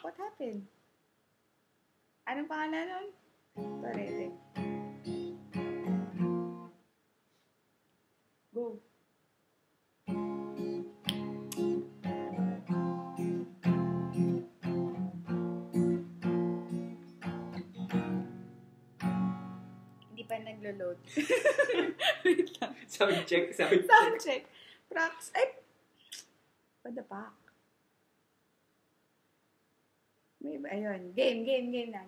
What happened? Anong pangalan nun? Torete. Go. Hindi pa naglo-load. Wait lang. Sound check. Sound check. Prox. Ay! What the fuck? Ayun. Game na.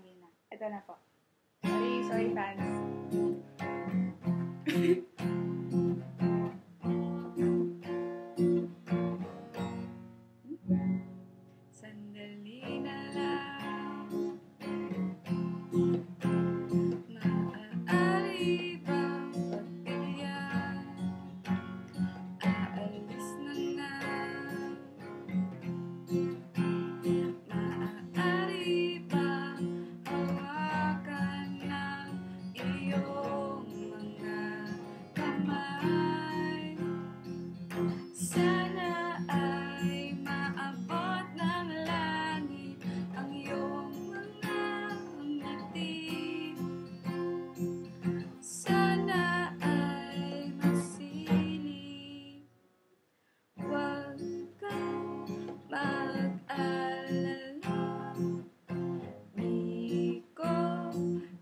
Ito na po. Sorry fans. Sandali na lang. Maaari bang pagbigyan? Aalis na nga. Maaari bang hawakan ng iyong mga kamay? Sana ay maabot ng langit ang iyong mga ngiti. Sana ay masinig. Huwag kang mag-alala. Di ko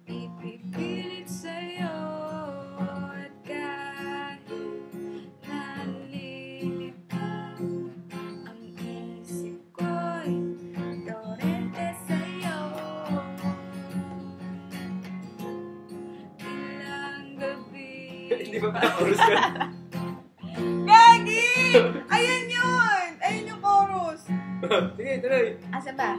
ipipilit sa'yo at kahit nalilipad ang isip ko'y torente sa'yo. Ilang gabi. Hindi ba pala chorus ka? Gagi! Ayan yun! Ayun yung chorus. Sige, tuloy. Asa ba?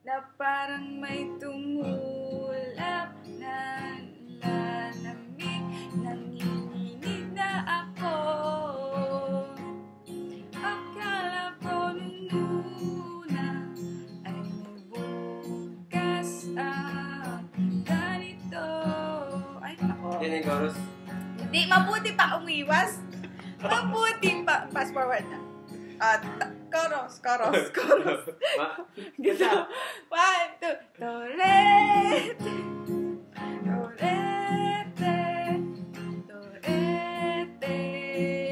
Na parang may tumulak na lalamig, nanginginig na ako. Akala ko nung una ay bukas ang ganito. Ay, nako. Yan yung chorus. Hindi, mabuti pa umiwas. Mabuti pa. Fast forward na. Chorus. Gito. 1, 2. Torete.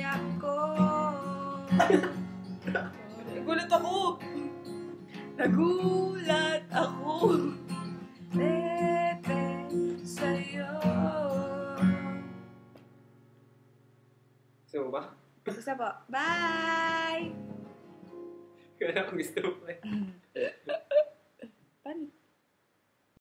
Ako. Nagulat ako. Torete sa'yo. Gusto mo ba? Gusto po. Bye! Kaya kung gusto mo pa.